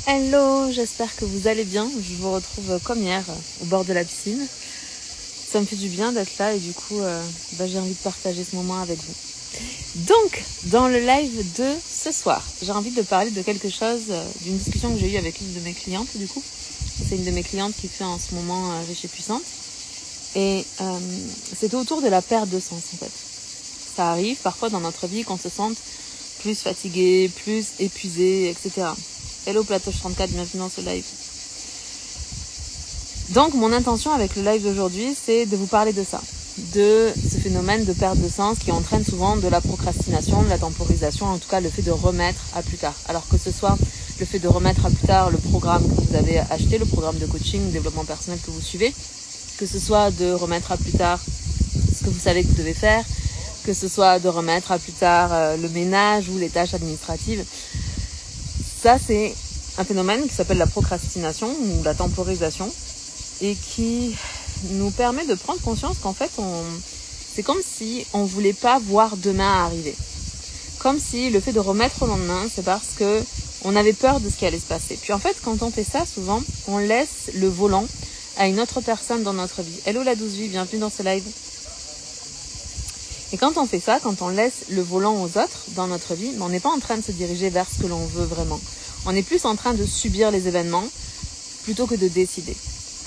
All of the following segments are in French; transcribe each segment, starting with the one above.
Hello, j'espère que vous allez bien. Je vous retrouve comme hier au bord de la piscine. Ça me fait du bien d'être là et du coup, j'ai envie de partager ce moment avec vous. Donc, dans le live de ce soir, j'ai envie de parler de quelque chose, d'une discussion que j'ai eue avec une de mes clientes du coup. C'est une de mes clientes qui fait en ce moment Riche et Puissante. Et c'était autour de la perte de sens en fait. Ça arrive parfois dans notre vie qu'on se sente plus fatigué, plus épuisé, etc. Hello Platoche 34, bienvenue dans ce live. Donc mon intention avec le live d'aujourd'hui, c'est de vous parler de ça, de ce phénomène de perte de sens qui entraîne souvent de la procrastination, de la temporisation, en tout cas le fait de remettre à plus tard. Alors que ce soit le fait de remettre à plus tard le programme que vous avez acheté, le programme de coaching, développement personnel que vous suivez, que ce soit de remettre à plus tard ce que vous savez que vous devez faire, que ce soit de remettre à plus tard le ménage ou les tâches administratives. Ça, c'est un phénomène qui s'appelle la procrastination ou la temporisation et qui nous permet de prendre conscience qu'en fait, c'est comme si on ne voulait pas voir demain arriver. Comme si le fait de remettre au lendemain, c'est parce qu'on avait peur de ce qui allait se passer. Puis en fait, quand on fait ça, souvent, on laisse le volant à une autre personne dans notre vie. Hello la 12 vie, bienvenue dans ce live. Et quand on fait ça, quand on laisse le volant aux autres dans notre vie, on n'est pas en train de se diriger vers ce que l'on veut vraiment. On est plus en train de subir les événements plutôt que de décider.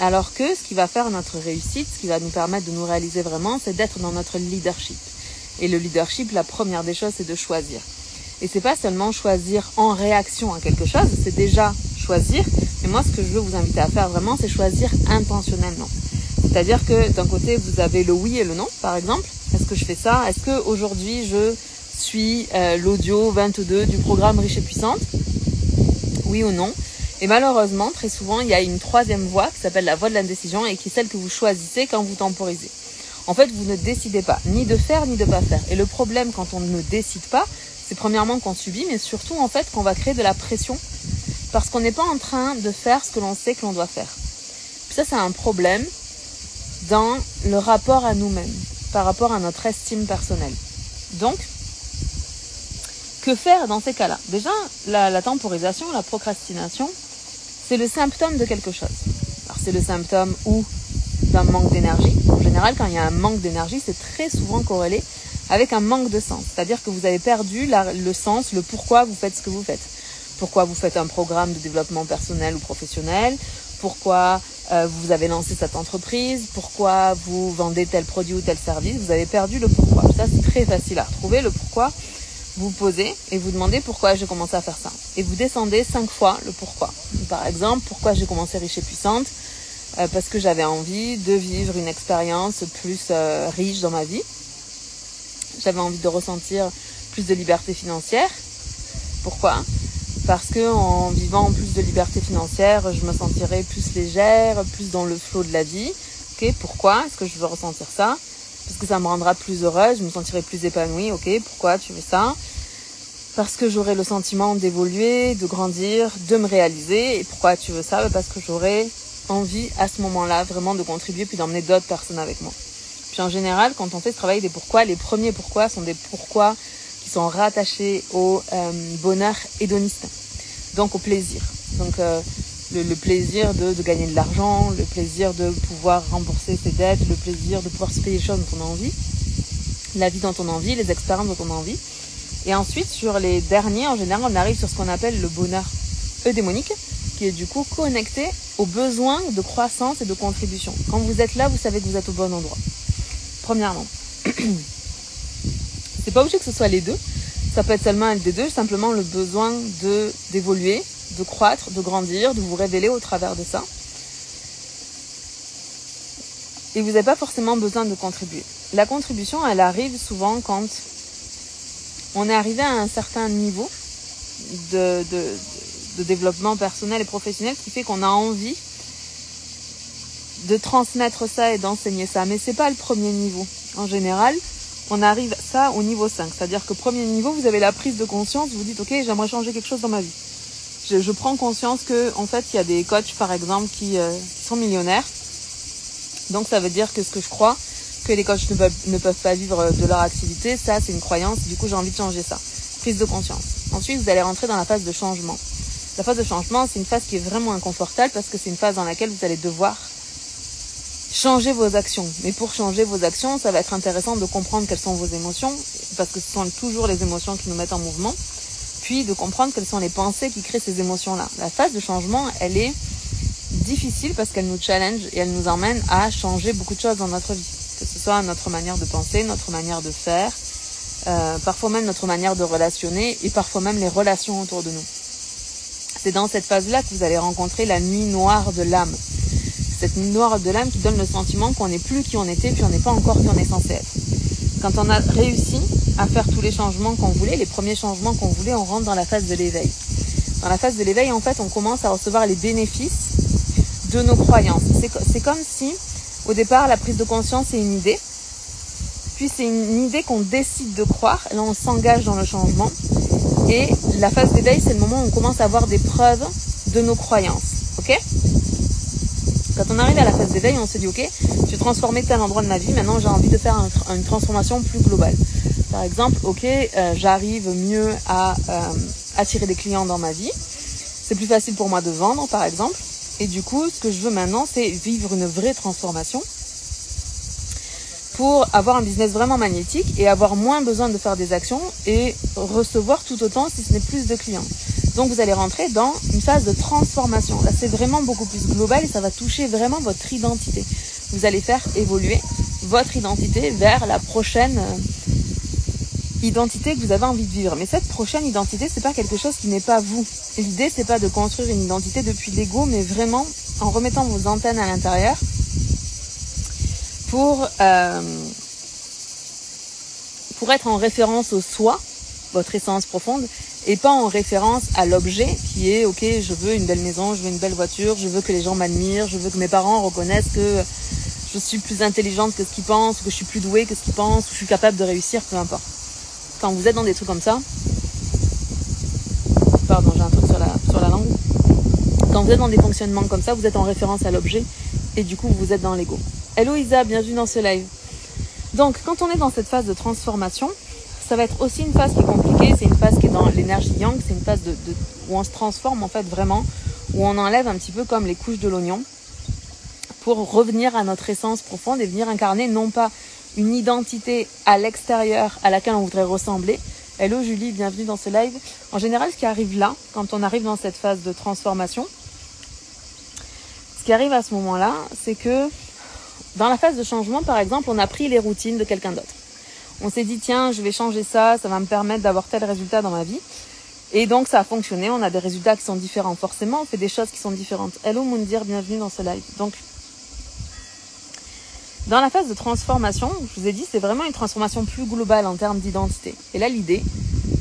Alors que ce qui va faire notre réussite, ce qui va nous permettre de nous réaliser vraiment, c'est d'être dans notre leadership. Et le leadership, la première des choses, c'est de choisir. Et c'est pas seulement choisir en réaction à quelque chose, c'est déjà choisir. Mais moi, ce que je veux vous inviter à faire vraiment, c'est choisir intentionnellement. C'est-à-dire que d'un côté, vous avez le oui et le non, par exemple. Est-ce que je fais ça? Est-ce qu'aujourd'hui, je suis l'audio 22 du programme Riche et Puissante? Oui ou non? Et malheureusement, très souvent, il y a une troisième voie qui s'appelle la voie de l'indécision et qui est celle que vous choisissez quand vous temporisez. En fait, vous ne décidez pas, ni de faire, ni de pas faire. Et le problème, quand on ne décide pas, c'est premièrement qu'on subit, mais surtout, en fait, qu'on va créer de la pression parce qu'on n'est pas en train de faire ce que l'on sait que l'on doit faire. Puis ça, c'est un problème dans le rapport à nous-mêmes, par rapport à notre estime personnelle. Donc, que faire dans ces cas-là? Déjà, la temporisation, la procrastination, c'est le symptôme de quelque chose. Alors, c'est le symptôme ou d'un manque d'énergie. En général, quand il y a un manque d'énergie, c'est très souvent corrélé avec un manque de sens. C'est-à-dire que vous avez perdu le sens, le pourquoi vous faites ce que vous faites. Pourquoi vous faites un programme de développement personnel ou professionnel, pourquoi vous avez lancé cette entreprise, pourquoi vous vendez tel produit ou tel service, vous avez perdu le pourquoi. Ça, c'est très facile à retrouver, le pourquoi. Vous posez et vous demandez pourquoi j'ai commencé à faire ça. Et vous descendez 5 fois le pourquoi. Par exemple, pourquoi j'ai commencé Riche et Puissante? Parce que j'avais envie de vivre une expérience plus riche dans ma vie. J'avais envie de ressentir plus de liberté financière. Pourquoi? Parce que en vivant plus de liberté financière, je me sentirais plus légère, plus dans le flot de la vie. Ok, pourquoi est-ce que je veux ressentir ça? Parce que ça me rendra plus heureuse, je me sentirai plus épanouie. Ok, pourquoi tu veux ça? Parce que j'aurai le sentiment d'évoluer, de grandir, de me réaliser. Et pourquoi tu veux ça? Parce que j'aurai envie à ce moment-là vraiment de contribuer puis d'emmener d'autres personnes avec moi. Puis en général, quand on fait ce travail des pourquoi, les premiers pourquoi sont des pourquoi qui sont rattachés au bonheur hédoniste, donc au plaisir. Donc le plaisir de gagner de l'argent, le plaisir de pouvoir rembourser ses dettes, le plaisir de pouvoir se payer les choses dont on a envie, la vie dont on a envie, les expériences dont on a envie. Et ensuite, sur les derniers, en général, on arrive sur ce qu'on appelle le bonheur eudémonique, qui est du coup connecté aux besoins de croissance et de contribution. Quand vous êtes là, vous savez que vous êtes au bon endroit. Premièrement, c'est pas obligé que ce soit les deux. Ça peut être seulement un des deux, simplement le besoin d'évoluer, de croître, de grandir, de vous révéler au travers de ça. Et vous n'avez pas forcément besoin de contribuer. La contribution, elle arrive souvent quand on est arrivé à un certain niveau de développement personnel et professionnel qui fait qu'on a envie de transmettre ça et d'enseigner ça. Mais c'est pas le premier niveau. En général, on arrive ça au niveau 5. C'est-à-dire que premier niveau, vous avez la prise de conscience, vous dites, ok, j'aimerais changer quelque chose dans ma vie. Je prends conscience que, en fait, il y a des coachs, par exemple, qui sont millionnaires. Donc, ça veut dire que ce que je crois, que les coachs ne peuvent pas vivre de leur activité, ça, c'est une croyance. Du coup, j'ai envie de changer ça. Prise de conscience. Ensuite, vous allez rentrer dans la phase de changement. La phase de changement, c'est une phase qui est vraiment inconfortable parce que c'est une phase dans laquelle vous allez devoir changer vos actions. Mais pour changer vos actions, ça va être intéressant de comprendre quelles sont vos émotions, parce que ce sont toujours les émotions qui nous mettent en mouvement, puis de comprendre quelles sont les pensées qui créent ces émotions-là. La phase de changement, elle est difficile parce qu'elle nous challenge et elle nous emmène à changer beaucoup de choses dans notre vie. Que ce soit notre manière de penser, notre manière de faire, parfois même notre manière de relationner et parfois même les relations autour de nous. C'est dans cette phase-là que vous allez rencontrer la nuit noire de l'âme. Cette nuit noire de l'âme qui donne le sentiment qu'on n'est plus qui on était, puis on n'est pas encore qui on est censé être. Quand on a réussi à faire tous les changements qu'on voulait, les premiers changements qu'on voulait, on rentre dans la phase de l'éveil. Dans la phase de l'éveil, en fait, on commence à recevoir les bénéfices de nos croyances. C'est comme si, au départ, la prise de conscience est une idée, puis c'est une idée qu'on décide de croire, et là on s'engage dans le changement, et la phase d'éveil, c'est le moment où on commence à avoir des preuves de nos croyances, ok ? Quand on arrive à la phase d'éveil, on se dit, ok, j'ai transformé tel endroit de ma vie, maintenant j'ai envie de faire une transformation plus globale. Par exemple, ok, j'arrive mieux à attirer des clients dans ma vie, c'est plus facile pour moi de vendre, par exemple, et du coup, ce que je veux maintenant, c'est vivre une vraie transformation pour avoir un business vraiment magnétique et avoir moins besoin de faire des actions et recevoir tout autant, si ce n'est plus de clients. Donc vous allez rentrer dans une phase de transformation. Là, c'est vraiment beaucoup plus global et ça va toucher vraiment votre identité. Vous allez faire évoluer votre identité vers la prochaine identité que vous avez envie de vivre. Mais cette prochaine identité, c'est pas quelque chose qui n'est pas vous. L'idée, c'est pas de construire une identité depuis l'ego, mais vraiment en remettant vos antennes à l'intérieur pour être en référence au soi, votre essence profonde, et pas en référence à l'objet qui est, ok, je veux une belle maison, je veux une belle voiture, je veux que les gens m'admirent, je veux que mes parents reconnaissent que je suis plus intelligente que ce qu'ils pensent, que je suis plus douée que ce qu'ils pensent, que je suis capable de réussir, peu importe. Quand vous êtes dans des trucs comme ça, pardon, j'ai un truc sur la langue. Quand vous êtes dans des fonctionnements comme ça, vous êtes en référence à l'objet et du coup, vous êtes dans l'ego. Hello Isa, bienvenue dans ce live. Donc, quand on est dans cette phase de transformation, ça va être aussi une phase qui est compliquée, c'est une phase qui est dans l'énergie yang, c'est une phase où on se transforme en fait vraiment, où on enlève un petit peu comme les couches de l'oignon pour revenir à notre essence profonde et venir incarner non pas une identité à l'extérieur à laquelle on voudrait ressembler. Hello Julie, bienvenue dans ce live. En général, ce qui arrive là, quand on arrive dans cette phase de transformation, ce qui arrive à ce moment-là, c'est que dans la phase de changement, par exemple, on a pris les routines de quelqu'un d'autre. On s'est dit, tiens, je vais changer ça, ça va me permettre d'avoir tel résultat dans ma vie. Et donc, ça a fonctionné, on a des résultats qui sont différents. Forcément, on fait des choses qui sont différentes. Hello Moundir, bienvenue dans ce live. Donc, dans la phase de transformation, je vous ai dit, c'est vraiment une transformation plus globale en termes d'identité. Et là, l'idée,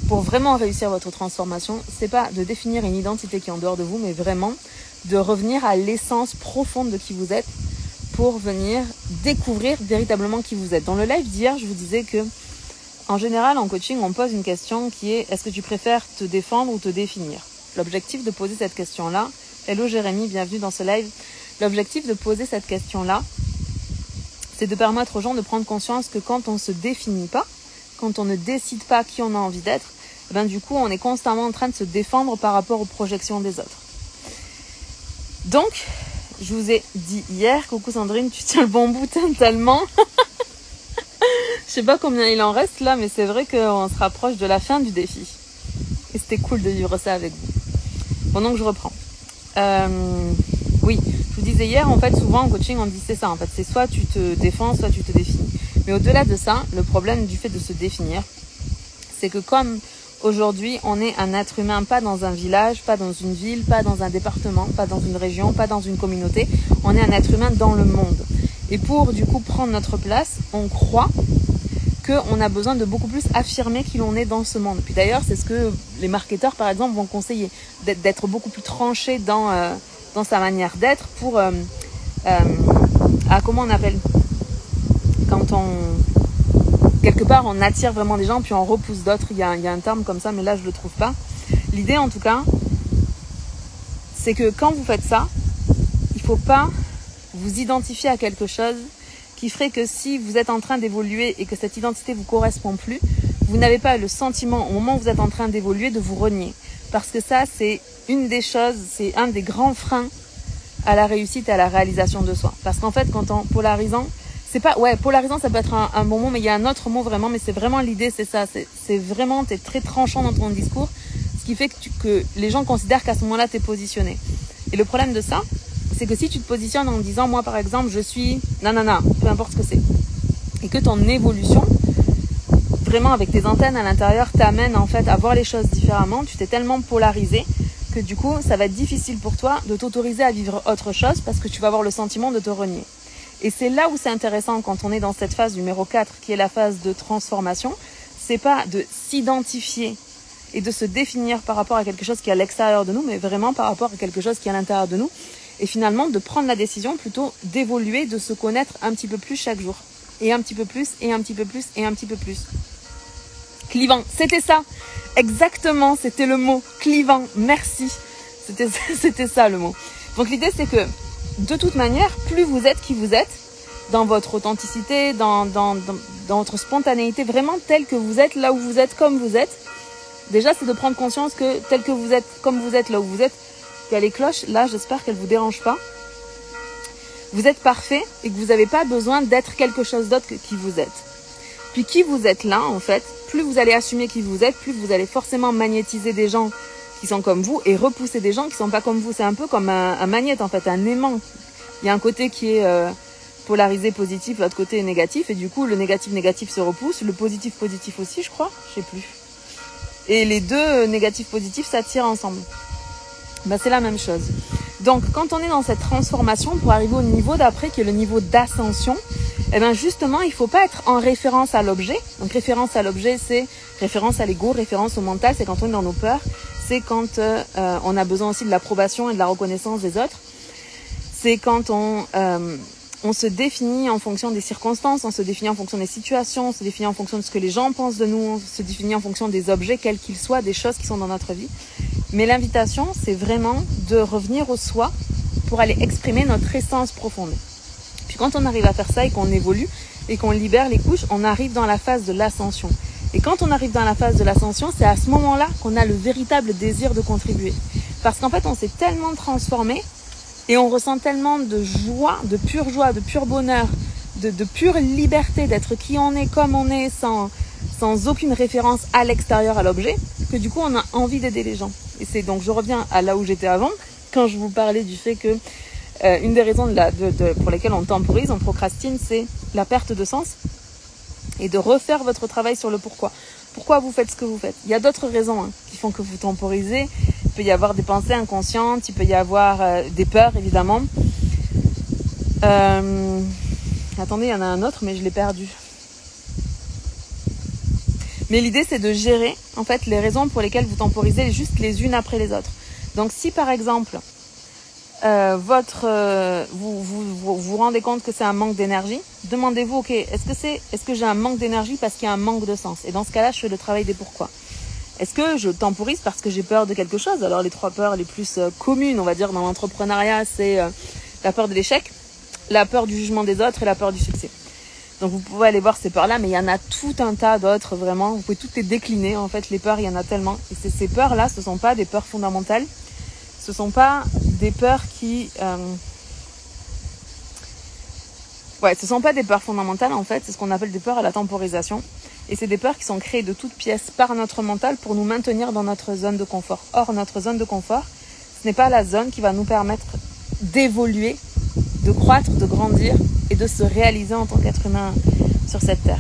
pour vraiment réussir votre transformation, c'est pas de définir une identité qui est en dehors de vous, mais vraiment de revenir à l'essence profonde de qui vous êtes pour venir découvrir véritablement qui vous êtes. Dans le live d'hier, je vous disais que, en général, en coaching, on pose une question qui est, est-ce que tu préfères te défendre ou te définir? L'objectif de poser cette question-là, hello Jérémy, bienvenue dans ce live. L'objectif de poser cette question-là, c'est de permettre aux gens de prendre conscience que quand on ne se définit pas, quand on ne décide pas qui on a envie d'être, ben du coup, on est constamment en train de se défendre par rapport aux projections des autres. Donc, je vous ai dit hier, coucou Sandrine, tu tiens le bon bout tellement. Je sais pas combien il en reste là, mais c'est vrai qu'on se rapproche de la fin du défi. Et c'était cool de vivre ça avec vous. Bon, donc je reprends. Oui, je vous disais hier, en fait, souvent en coaching, on dit c'est ça. En fait, c'est soit tu te défends, soit tu te définis. Mais au-delà de ça, le problème du fait de se définir, c'est que comme aujourd'hui, on est un être humain, pas dans un village, pas dans une ville, pas dans un département, pas dans une région, pas dans une communauté. On est un être humain dans le monde. Et pour, du coup, prendre notre place, on croit qu'on a besoin de beaucoup plus affirmer qui l'on est dans ce monde. Puis d'ailleurs, c'est ce que les marketeurs, par exemple, vont conseiller, d'être beaucoup plus tranché dans sa manière d'être pour... comment on appelle? Quand on... Quelque part, on attire vraiment des gens, puis on repousse d'autres. Il y a un terme comme ça, mais là, je ne le trouve pas. L'idée, en tout cas, c'est que quand vous faites ça, il ne faut pas vous identifier à quelque chose qui ferait que si vous êtes en train d'évoluer et que cette identité ne vous correspond plus, vous n'avez pas le sentiment, au moment où vous êtes en train d'évoluer, de vous renier. Parce que ça, c'est une des choses, c'est un des grands freins à la réussite et à la réalisation de soi. Parce qu'en fait, quand on polarisant, c'est pas, ouais, polarisant, ça peut être un bon mot, mais il y a un autre mot vraiment, mais c'est vraiment l'idée, c'est ça. C'est vraiment, t'es très tranchant dans ton discours, ce qui fait que les gens considèrent qu'à ce moment-là, t'es positionné. Et le problème de ça, c'est que si tu te positionnes en disant, moi, par exemple, je suis nanana, peu importe ce que c'est, et que ton évolution, vraiment avec tes antennes à l'intérieur, t'amène en fait à voir les choses différemment, tu t'es tellement polarisé que du coup, ça va être difficile pour toi de t'autoriser à vivre autre chose parce que tu vas avoir le sentiment de te renier. Et c'est là où c'est intéressant quand on est dans cette phase numéro 4, qui est la phase de transformation, c'est pas de s'identifier et de se définir par rapport à quelque chose qui est à l'extérieur de nous, mais vraiment par rapport à quelque chose qui est à l'intérieur de nous. Et finalement, de prendre la décision plutôt d'évoluer, de se connaître un petit peu plus chaque jour. Et un petit peu plus, et un petit peu plus, et un petit peu plus. Clivant, c'était ça. Exactement, c'était le mot. Clivant, merci. C'était ça le mot. Donc l'idée, c'est que de toute manière, plus vous êtes qui vous êtes, dans votre authenticité, dans votre spontanéité, vraiment tel que vous êtes, là où vous êtes, comme vous êtes, déjà, c'est de prendre conscience que tel que vous êtes, comme vous êtes, là où vous êtes, qu'il y a les cloches, là, j'espère qu'elles ne vous dérangent pas. Vous êtes parfait et que vous n'avez pas besoin d'être quelque chose d'autre que qui vous êtes. Puis qui vous êtes là, en fait, plus vous allez assumer qui vous êtes, plus vous allez forcément magnétiser des gens qui sont comme vous et repousser des gens qui sont pas comme vous. C'est un peu comme un magnet, en fait, un aimant. Il y a un côté qui est polarisé positif, l'autre côté est négatif, et du coup, le négatif se repousse, le positif aussi, je crois, je sais plus. Et les deux négatifs positifs s'attirent ensemble. Ben, c'est la même chose. Donc, quand on est dans cette transformation pour arriver au niveau d'après, qui est le niveau d'ascension, eh ben justement, il faut pas être en référence à l'objet. Donc, référence à l'objet, c'est référence à l'ego, référence au mental, c'est quand on est dans nos peurs, c'est quand on a besoin aussi de l'approbation et de la reconnaissance des autres. C'est quand on se définit en fonction des circonstances, on se définit en fonction des situations, on se définit en fonction de ce que les gens pensent de nous, on se définit en fonction des objets, quels qu'ils soient, des choses qui sont dans notre vie. Mais l'invitation, c'est vraiment de revenir au soi pour aller exprimer notre essence profonde. Puis quand on arrive à faire ça et qu'on évolue et qu'on libère les couches, on arrive dans la phase de l'ascension. Et quand on arrive dans la phase de l'ascension, c'est à ce moment-là qu'on a le véritable désir de contribuer. Parce qu'en fait, on s'est tellement transformé et on ressent tellement de joie, de pur bonheur, de pure liberté d'être qui on est, comme on est, sans aucune référence à l'extérieur, à l'objet, que du coup, on a envie d'aider les gens. Et c'est donc, je reviens à là où j'étais avant, quand je vous parlais du fait que une des raisons pour lesquelles on temporise, on procrastine, c'est la perte de sens et de refaire votre travail sur le pourquoi. Pourquoi vous faites ce que vous faites? Il y a d'autres raisons qui font que vous temporisez. Il peut y avoir des pensées inconscientes, il peut y avoir des peurs, évidemment. Attendez, il y en a un autre, mais je l'ai perdu. Mais l'idée, c'est de gérer, en fait, les raisons pour lesquelles vous temporisez juste les unes après les autres. Donc, si par exemple, vous vous rendez compte que c'est un manque d'énergie, demandez-vous, ok, est-ce que j'ai un manque d'énergie parce qu'il y a un manque de sens? Et dans ce cas-là, je fais le travail des pourquoi. Est-ce que je temporise parce que j'ai peur de quelque chose? Alors, les 3 peurs les plus communes, on va dire, dans l'entrepreneuriat, c'est la peur de l'échec, la peur du jugement des autres et la peur du succès. Donc, vous pouvez aller voir ces peurs-là, mais il y en a tout un tas d'autres, vraiment. Vous pouvez toutes les décliner, en fait, les peurs, il y en a tellement. Et ces peurs-là, ce ne sont pas des peurs fondamentales. Ce ne sont pas des peurs qui... ce sont pas des peurs fondamentales, en fait. C'est ce qu'on appelle des peurs à la temporisation. Et c'est des peurs qui sont créées de toutes pièces par notre mental pour nous maintenir dans notre zone de confort. Or, notre zone de confort, ce n'est pas la zone qui va nous permettre d'évoluer, de croître, de grandir et de se réaliser en tant qu'être humain sur cette terre.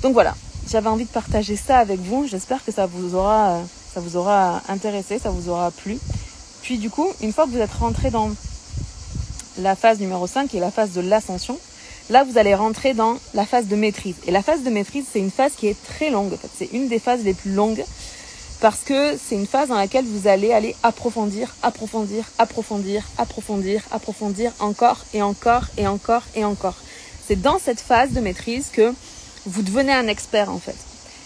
Donc voilà, j'avais envie de partager ça avec vous. J'espère que ça vous aura intéressé, ça vous aura plu. Puis du coup, une fois que vous êtes rentré dans la phase numéro 5, qui est la phase de l'ascension, là, vous allez rentrer dans la phase de maîtrise. Et la phase de maîtrise, c'est une phase qui est très longue. En fait, c'est une des phases les plus longues parce que c'est une phase dans laquelle vous allez aller approfondir encore et encore et encore et encore. C'est dans cette phase de maîtrise que vous devenez un expert, en fait.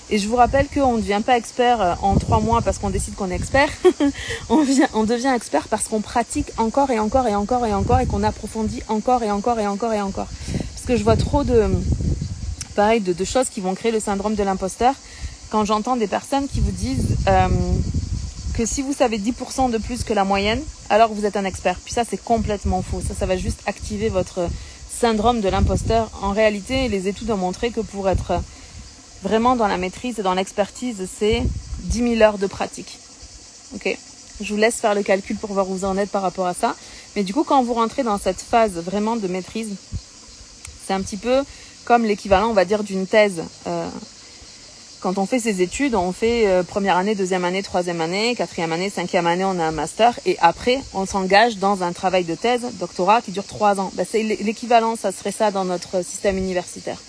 Et je vous rappelle qu'on ne devient pas expert en 3 mois parce qu'on décide qu'on est expert. on devient expert parce qu'on pratique encore et encore et encore et encore et qu'on approfondit encore et encore et encore et encore. Parce que je vois trop de choses qui vont créer le syndrome de l'imposteur quand j'entends des personnes qui vous disent que si vous savez 10% de plus que la moyenne, alors vous êtes un expert. Puis ça, c'est complètement faux. Ça va juste activer votre syndrome de l'imposteur. En réalité, les études ont montré que pour être vraiment dans la maîtrise et dans l'expertise, c'est 10 000 heures de pratique. Ok, je vous laisse faire le calcul pour voir où vous en êtes par rapport à ça. Mais du coup, quand vous rentrez dans cette phase vraiment de maîtrise, c'est un petit peu comme l'équivalent, on va dire, d'une thèse. Quand on fait ses études, on fait première année, deuxième année, troisième année, quatrième année, cinquième année, on a un master. Et après, on s'engage dans un travail de thèse, doctorat, qui dure 3 ans. C'est l'équivalent, ça serait ça dans notre système universitaire.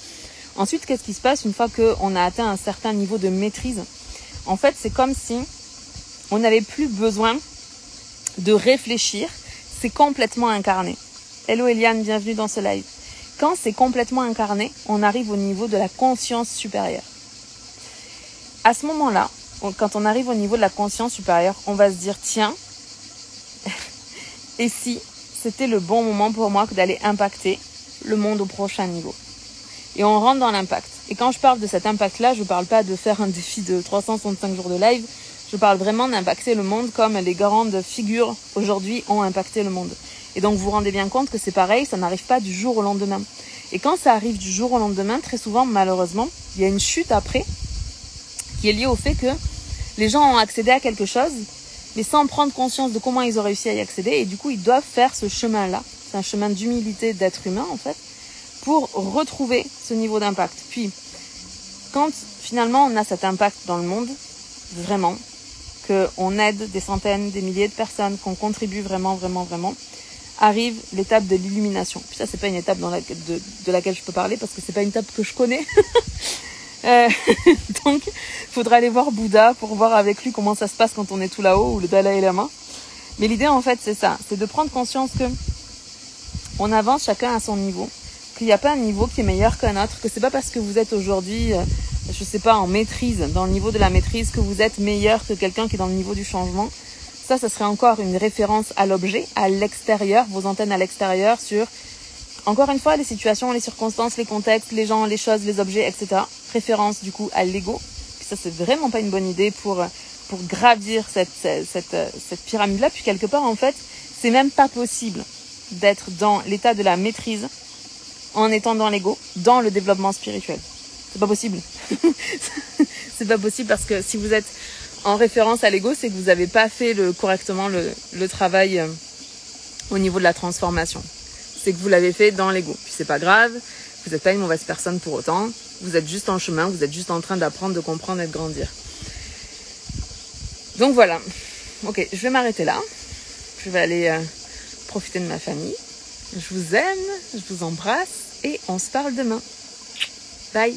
Ensuite, qu'est-ce qui se passe une fois qu'on a atteint un certain niveau de maîtrise? En fait, c'est comme si on n'avait plus besoin de réfléchir. C'est complètement incarné. Hello Eliane, bienvenue dans ce live. Quand c'est complètement incarné, on arrive au niveau de la conscience supérieure. À ce moment-là, quand on arrive au niveau de la conscience supérieure, on va se dire, tiens, et si c'était le bon moment pour moi que d'aller impacter le monde au prochain niveau? Et on rentre dans l'impact. Et quand je parle de cet impact-là, je ne parle pas de faire un défi de 365 jours de live, je parle vraiment d'impacter le monde comme les grandes figures aujourd'hui ont impacté le monde. Et donc vous vous rendez bien compte que c'est pareil, ça n'arrive pas du jour au lendemain. Et quand ça arrive du jour au lendemain, très souvent, malheureusement, il y a une chute après qui est liée au fait que les gens ont accédé à quelque chose, mais sans prendre conscience de comment ils ont réussi à y accéder. Et du coup, ils doivent faire ce chemin-là. C'est un chemin d'humilité d'être humain, en fait, pour retrouver ce niveau d'impact. Puis, quand finalement on a cet impact dans le monde, vraiment, qu'on aide des centaines, des milliers de personnes, qu'on contribue vraiment, vraiment, vraiment, arrive l'étape de l'illumination. Puis ça, c'est pas une étape de laquelle je peux parler parce que c'est pas une étape que je connais. Donc, il faudra aller voir Bouddha pour voir avec lui comment ça se passe quand on est tout là-haut, ou le Dalai Lama. Mais l'idée, en fait, c'est ça. C'est de prendre conscience que on avance chacun à son niveau, qu'il n'y a pas un niveau qui est meilleur qu'un autre, que c'est pas parce que vous êtes aujourd'hui, je sais pas, en maîtrise, dans le niveau de la maîtrise, que vous êtes meilleur que quelqu'un qui est dans le niveau du changement. Ça serait encore une référence à l'objet, à l'extérieur, vos antennes à l'extérieur sur, encore une fois, les situations, les circonstances, les contextes, les gens, les choses, les objets, etc. Référence, du coup, à l'ego. Puis ça, c'est vraiment pas une bonne idée pour gravir cette pyramide-là. Puis quelque part, en fait, c'est même pas possible d'être dans l'état de la maîtrise en étant dans l'ego, dans le développement spirituel. C'est pas possible. C'est pas possible parce que si vous êtes en référence à l'ego, c'est que vous n'avez pas fait correctement le travail au niveau de la transformation. C'est que vous l'avez fait dans l'ego. Puis c'est pas grave, vous n'êtes pas une mauvaise personne pour autant. Vous êtes juste en chemin, vous êtes juste en train d'apprendre, de comprendre et de grandir. Donc voilà. Ok, je vais m'arrêter là. Je vais aller profiter de ma famille. Je vous aime, je vous embrasse et on se parle demain. Bye.